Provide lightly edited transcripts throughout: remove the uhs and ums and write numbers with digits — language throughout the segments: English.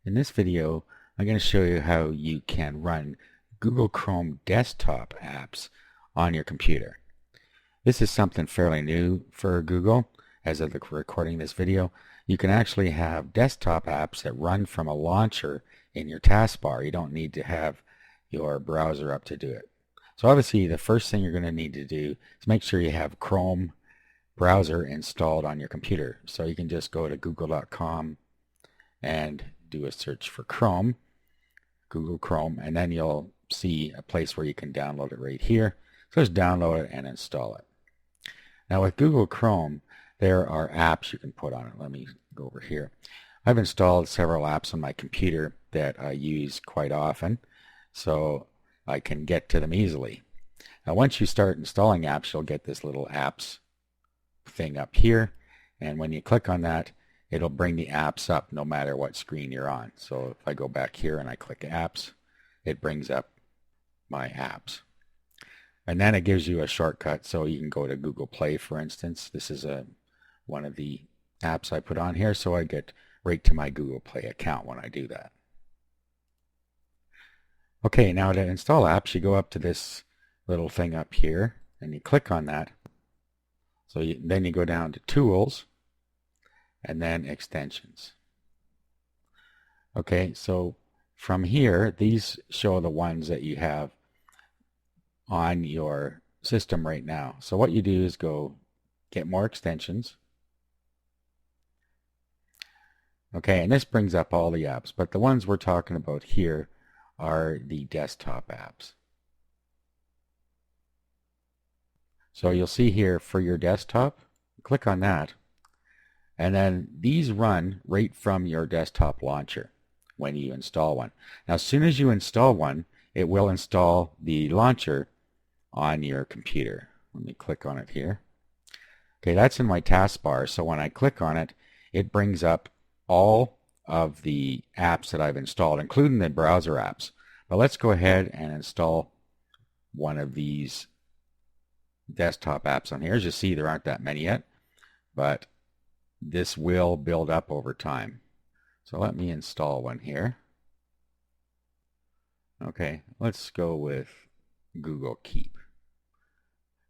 In this video, I'm going to show you how you can run Google Chrome desktop apps on your computer. This is something fairly new for Google. As of recording this video, you can actually have desktop apps that run from a launcher in your taskbar. You don't need to have your browser up to do it. So obviously the first thing you're going to need to do is make sure you have Chrome browser installed on your computer. So you can just go to google.com and do a search for Chrome, Google Chrome, and then you'll see a place where you can download it right here. So just download it and install it. Now with Google Chrome, there are apps you can put on it. Let me go over here. I've installed several apps on my computer that I use quite often, so I can get to them easily. Now once you start installing apps, you'll get this little apps thing up here, and when you click on that, it'll bring the apps up no matter what screen you're on. So if I go back here and I click apps, it brings up my apps. And then it gives you a shortcut, so you can go to Google Play, for instance. This is one of the apps I put on here, so I get right to my Google Play account when I do that. Okay, now to install apps, you go up to this little thing up here, and you click on that. So then you go down to Tools, and then Extensions. Okay, so from here, these show the ones that you have on your system right now. So what you do is go get more extensions. Okay, and this brings up all the apps, but the ones we're talking about here are the desktop apps. So you'll see here for your desktop, click on that, and then these run right from your desktop launcher when you install one. Now as soon as you install one, it will install the launcher on your computer. Let me click on it here. Okay, that's in my taskbar, so when I click on it, it brings up all of the apps that I've installed, including the browser apps. But let's go ahead and install one of these desktop apps on here. As you see, there aren't that many yet, but this will build up over time. So let me install one here. Okay, let's go with Google Keep.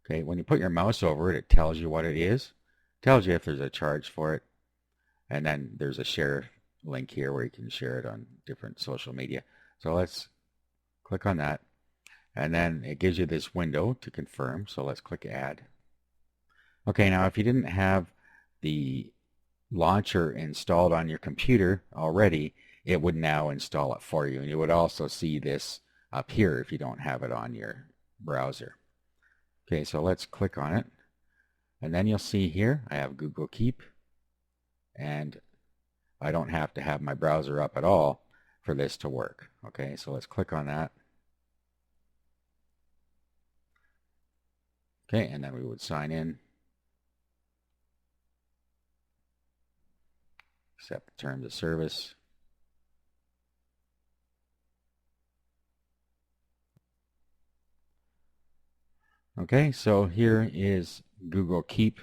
Okay, when you put your mouse over it, it tells you what it is, tells you if there's a charge for it, and then there's a share link here where you can share it on different social media. So let's click on that, and then it gives you this window to confirm. So let's click Add. Okay, now if you didn't have the launcher installed on your computer already, it would now install it for you, and you would also see this up here if you don't have it on your browser. Okay, so let's click on it, and then you'll see here I have Google Keep, and I don't have to have my browser up at all for this to work. Okay, so let's click on that. Okay, and then we would sign in, accept the terms of service. Okay, so here is Google Keep,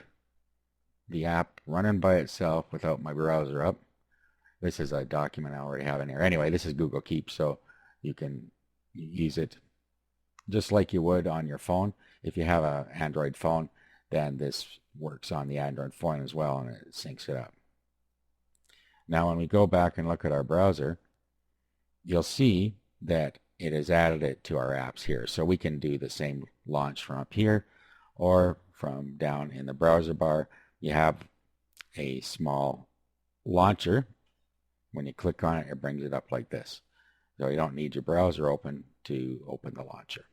the app running by itself without my browser up. This is a document I already have in here. Anyway, this is Google Keep, so you can use it just like you would on your phone. If you have an Android phone, then this works on the Android phone as well, and it syncs it up. Now when we go back and look at our browser, you'll see that it has added it to our apps here. So we can do the same launch from up here, or from down in the browser bar. You have a small launcher. When you click on it, it brings it up like this. So you don't need your browser open to open the launcher.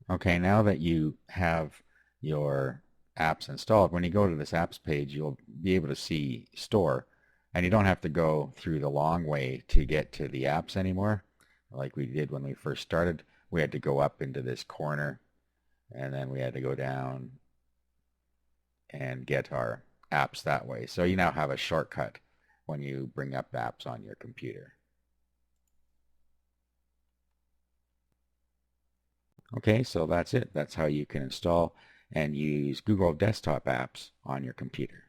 Okay, now that you have your apps installed, when you go to this apps page, you'll be able to see Store, and you don't have to go through the long way to get to the apps anymore like we did when we first started. We had to go up into this corner, and then we had to go down and get our apps that way. So you now have a shortcut when you bring up apps on your computer. Okay, so that's it. That's how you can install and use Google desktop apps on your computer.